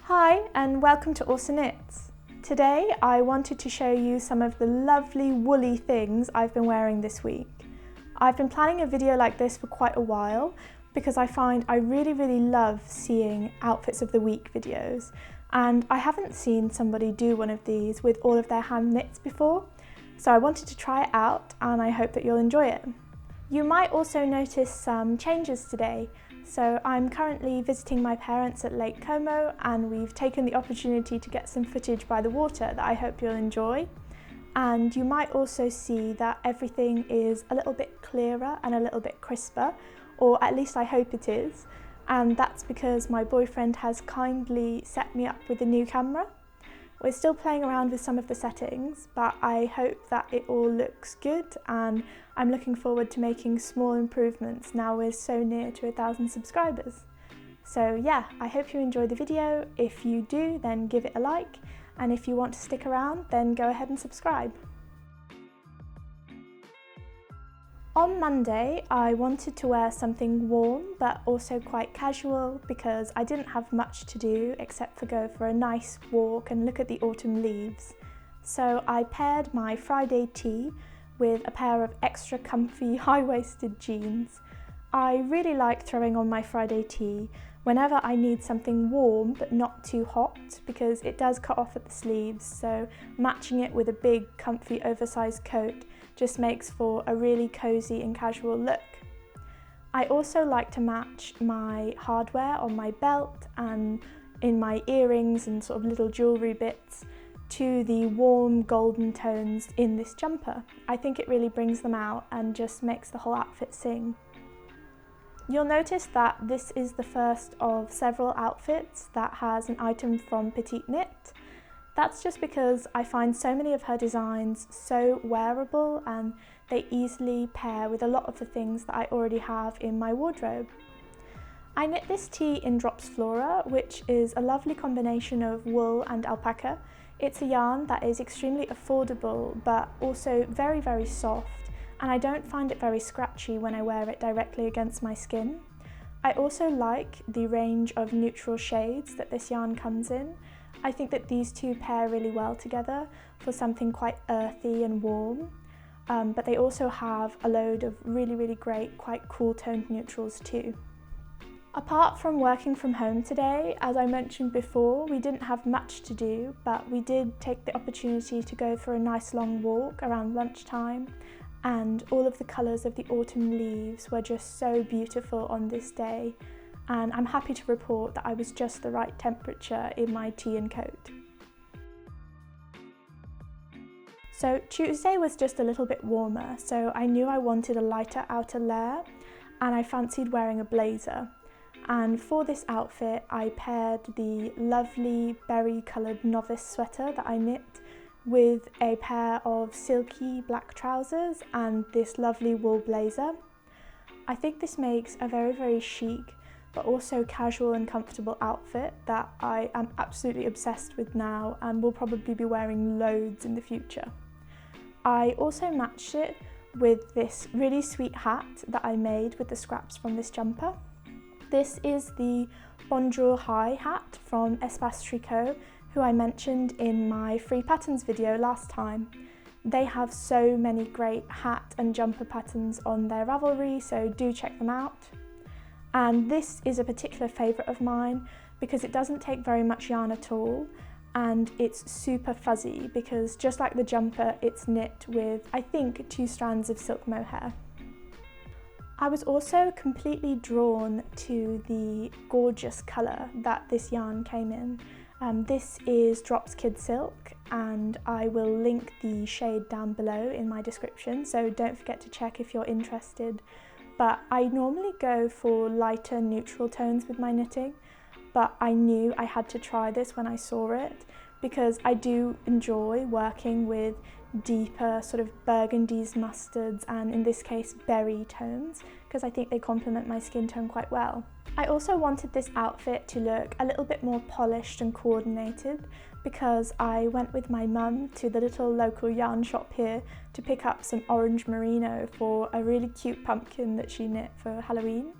Hi and welcome to Orsa Knits. Today I wanted to show you some of the lovely woolly things I've been wearing this week. I've been planning a video like this for quite a while because I find I really love seeing outfits of the week videos, and I haven't seen somebody do one of these with all of their hand knits before, so I wanted to try it out and I hope that you'll enjoy it. You might also notice some changes today. So I'm currently visiting my parents at Lake Como, and we've taken the opportunity to get some footage by the water that I hope you'll enjoy. And you might also see that everything is a little bit clearer and a little bit crisper, or at least I hope it is. And that's because my boyfriend has kindly set me up with a new camera. We're still playing around with some of the settings, but I hope that it all looks good, and I'm looking forward to making small improvements now we're so near to 1,000 subscribers. So yeah, I hope you enjoy the video. If you do, then give it a like, and if you want to stick around, then go ahead and subscribe. On Monday, I wanted to wear something warm but also quite casual because I didn't have much to do except for go for a nice walk and look at the autumn leaves. So I paired my Friday tee with a pair of extra comfy high-waisted jeans. I really like throwing on my Friday tee whenever I need something warm but not too hot, because it does cut off at the sleeves, so matching it with a big comfy oversized coat just makes for a really cozy and casual look. I also like to match my hardware on my belt and in my earrings and sort of little jewellery bits to the warm golden tones in this jumper. I think it really brings them out and just makes the whole outfit sing. You'll notice that this is the first of several outfits that has an item from Petite knit. That's just because I find so many of her designs so wearable and they easily pair with a lot of the things that I already have in my wardrobe. I knit this tee in Drops Flora, which is a lovely combination of wool and alpaca. It's a yarn that is extremely affordable but also very soft, and I don't find it very scratchy when I wear it directly against my skin. I also like the range of neutral shades that this yarn comes in. I think that these two pair really well together for something quite earthy and warm, but they also have a load of really great, quite cool toned neutrals too. Apart from working from home today, as I mentioned before, we didn't have much to do, but we did take the opportunity to go for a nice long walk around lunchtime, and all of the colours of the autumn leaves were just so beautiful on this day. And I'm happy to report that I was just the right temperature in my tee and coat. So Tuesday was just a little bit warmer, so I knew I wanted a lighter outer layer, and I fancied wearing a blazer. And for this outfit I paired the lovely berry coloured Novice sweater that I knit with a pair of silky black trousers and this lovely wool blazer. I think this makes a very chic but also casual and comfortable outfit that I am absolutely obsessed with now and will probably be wearing loads in the future. I also matched it with this really sweet hat that I made with the scraps from this jumper. This is the Bonjour high hat from Espace Tricot, who I mentioned in my free patterns video last time. They have so many great hat and jumper patterns on their Ravelry, so do check them out. And this is a particular favourite of mine because it doesn't take very much yarn at all, and it's super fuzzy because just like the jumper, it's knit with, I think, 2 strands of silk mohair. I was also completely drawn to the gorgeous colour that this yarn came in. This is Drops Kidsilk, and I will link the shade down below in my description, so don't forget to check if you're interested. But I normally go for lighter neutral tones with my knitting, but I knew I had to try this when I saw it because I do enjoy working with deeper sort of burgundies, mustards, and in this case berry tones, because I think they complement my skin tone quite well. I also wanted this outfit to look a little bit more polished and coordinated because I went with my mum to the little local yarn shop here to pick up some orange merino for a really cute pumpkin that she knit for Halloween.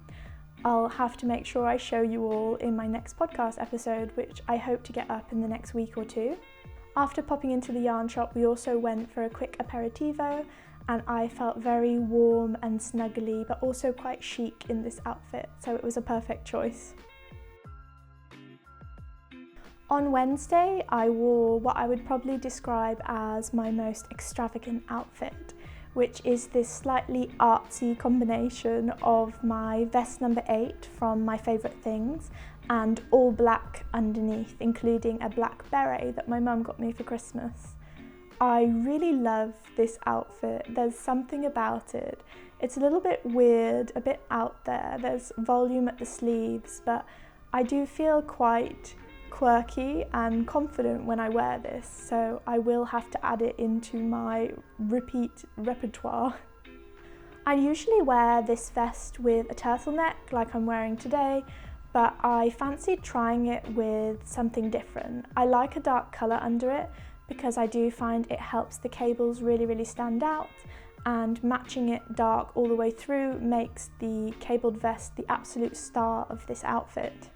I'll have to make sure I show you all in my next podcast episode, which I hope to get up in the next week or two. After popping into the yarn shop, we also went for a quick aperitivo, and I felt very warm and snuggly, but also quite chic in this outfit, so it was a perfect choice. On Wednesday, I wore what I would probably describe as my most extravagant outfit, which is this slightly artsy combination of my vest number 8 from My Favourite Things and all black underneath, including a black beret that my mum got me for Christmas. I really love this outfit. There's something about it. It's a little bit weird, a bit out there. There's volume at the sleeves, but I do feel quite quirky and confident when I wear this, so I will have to add it into my repeat repertoire. I usually wear this vest with a turtleneck like I'm wearing today, but I fancied trying it with something different. I like a dark colour under it because I do find it helps the cables really stand out, and matching it dark all the way through makes the cabled vest the absolute star of this outfit.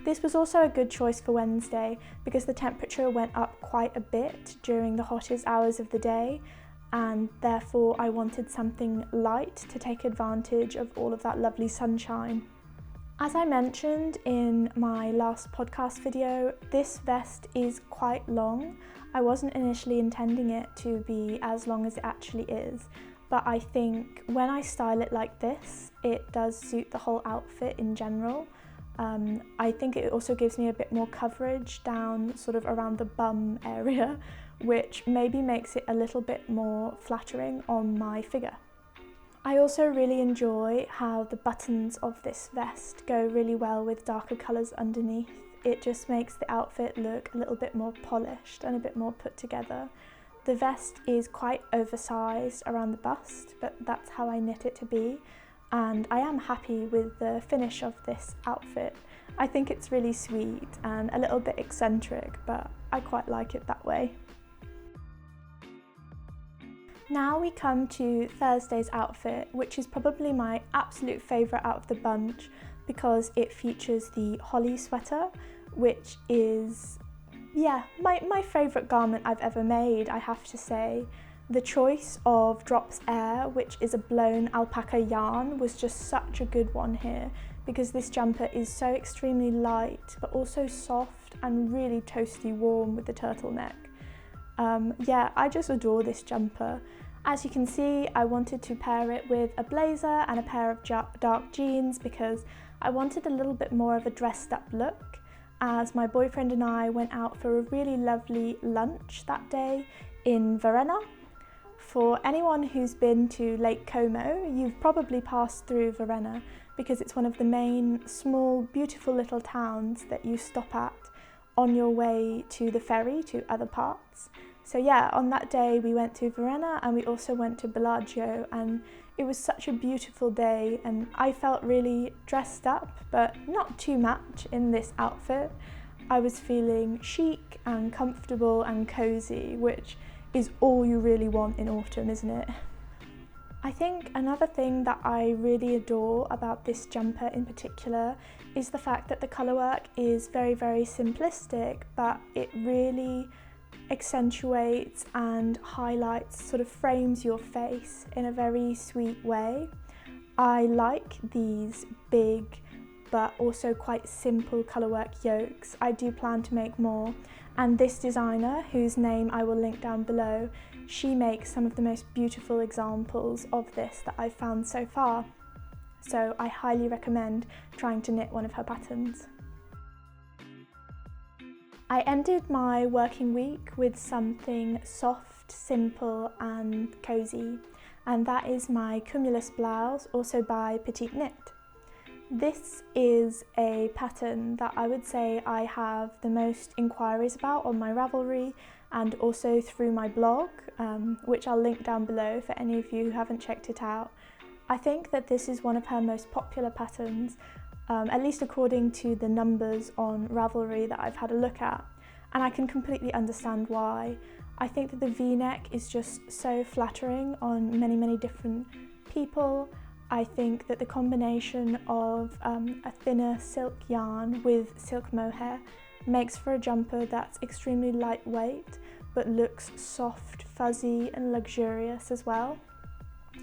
This was also a good choice for Wednesday because the temperature went up quite a bit during the hottest hours of the day, and therefore I wanted something light to take advantage of all of that lovely sunshine. As I mentioned in my last podcast video, this vest is quite long. I wasn't initially intending it to be as long as it actually is, but I think when I style it like this, it does suit the whole outfit in general. I think it also gives me a bit more coverage down sort of around the bum area, which maybe makes it a little bit more flattering on my figure. I also really enjoy how the buttons of this vest go really well with darker colours underneath. It just makes the outfit look a little bit more polished and a bit more put together. The vest is quite oversized around the bust, but that's how I knit it to be, and I am happy with the finish of this outfit. I think it's really sweet and a little bit eccentric, but I quite like it that way. Now we come to Thursday's outfit, which is probably my absolute favourite out of the bunch because it features the holly sweater, which is, my favourite garment I've ever made, I have to say. The choice of Drops Air, which is a blown alpaca yarn, was just such a good one here because this jumper is so extremely light but also soft and really toasty warm with the turtleneck. I just adore this jumper. As you can see, I wanted to pair it with a blazer and a pair of dark jeans because I wanted a little bit more of a dressed up look, as my boyfriend and I went out for a really lovely lunch that day in Varenna. For anyone who's been to Lake Como, you've probably passed through Varenna because it's one of the main small beautiful little towns that you stop at on your way to the ferry to other parts. So yeah, on that day we went to Varenna and we also went to Bellagio, and it was such a beautiful day and I felt really dressed up, but not too much in this outfit. I was feeling chic and comfortable and cozy, which is all you really want in autumn, isn't it? I think another thing that I really adore about this jumper in particular is the fact that the colourwork is very simplistic, but it really accentuates and highlights, sort of frames your face in a very sweet way. I like these big but also quite simple colourwork yokes. I do plan to make more, and this designer, whose name I will link down below, she makes some of the most beautiful examples of this that I've found so far. So I highly recommend trying to knit one of her patterns. I ended my working week with something soft, simple and cosy, and that is my Cumulus blouse, also by Petite Knit. This is a pattern that I would say I have the most inquiries about on my Ravelry and also through my blog, which I'll link down below for any of you who haven't checked it out. I think that this is one of her most popular patterns, at least according to the numbers on Ravelry that I've had a look at, and I can completely understand why. I think that the V-neck is just so flattering on many different people. I think that the combination of a thinner silk yarn with silk mohair makes for a jumper that's extremely lightweight but looks soft, fuzzy and luxurious as well.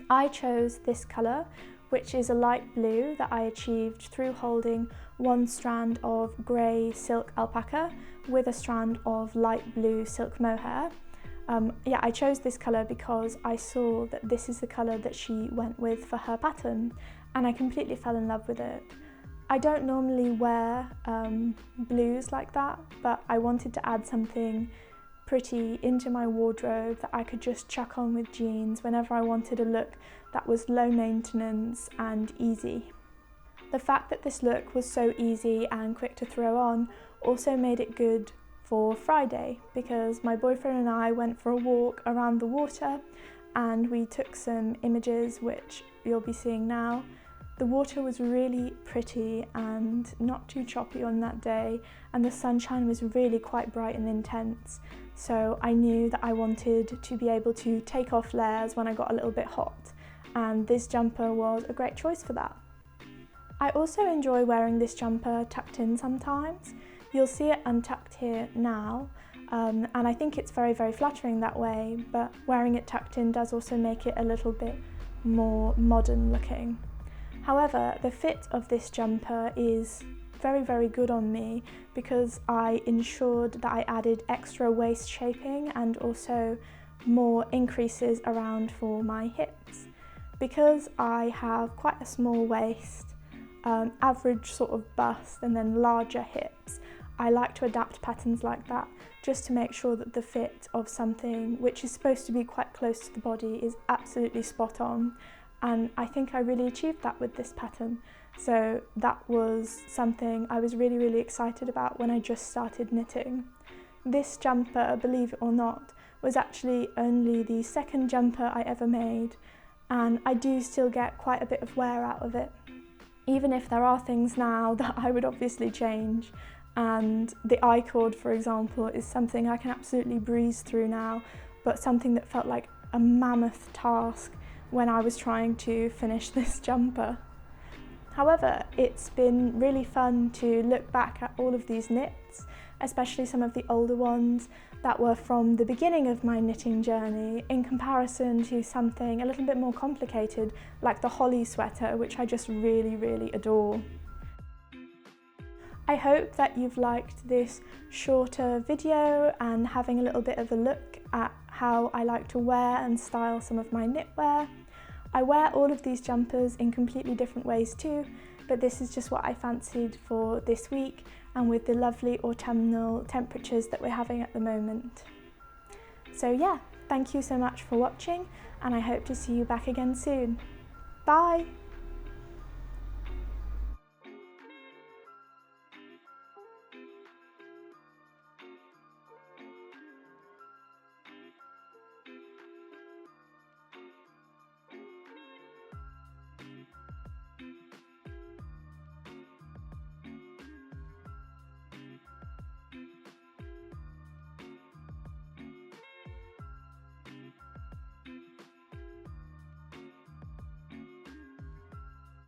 I chose this colour, which is a light blue that I achieved through holding one strand of grey silk alpaca with a strand of light blue silk mohair. Yeah, I chose this colour because I saw that this is the colour that she went with for her pattern, and I completely fell in love with it. I don't normally wear blues like that, but I wanted to add something pretty into my wardrobe that I could just chuck on with jeans whenever I wanted a look that was low maintenance and easy. The fact that this look was so easy and quick to throw on also made it good for Friday, because my boyfriend and I went for a walk around the water and we took some images which you'll be seeing now. The water was really pretty and not too choppy on that day, and the sunshine was really quite bright and intense, so I knew that I wanted to be able to take off layers when I got a little bit hot, and this jumper was a great choice for that. I also enjoy wearing this jumper tucked in sometimes. You'll see it untucked here now, and I think it's very, very flattering that way, but wearing it tucked in does also make it a little bit more modern looking. However, the fit of this jumper is very, very good on me because I ensured that I added extra waist shaping and also more increases around for my hips. Because I have quite a small waist, average sort of bust and then larger hips, I like to adapt patterns like that just to make sure that the fit of something which is supposed to be quite close to the body is absolutely spot on, and I think I really achieved that with this pattern. So that was something I was really, really excited about when I just started knitting. This jumper, believe it or not, was actually only the second jumper I ever made, and I do still get quite a bit of wear out of it, even if there are things now that I would obviously change. And the I-cord, for example, is something I can absolutely breeze through now, but something that felt like a mammoth task when I was trying to finish this jumper. However, it's been really fun to look back at all of these knits, especially some of the older ones that were from the beginning of my knitting journey, in comparison to something a little bit more complicated like the holly sweater, which I just really, really adore. I hope that you've liked this shorter video and having a little bit of a look at how I like to wear and style some of my knitwear. I wear all of these jumpers in completely different ways too, but this is just what I fancied for this week, and with the lovely autumnal temperatures that we're having at the moment. So yeah, thank you so much for watching, and I hope to see you back again soon. Bye!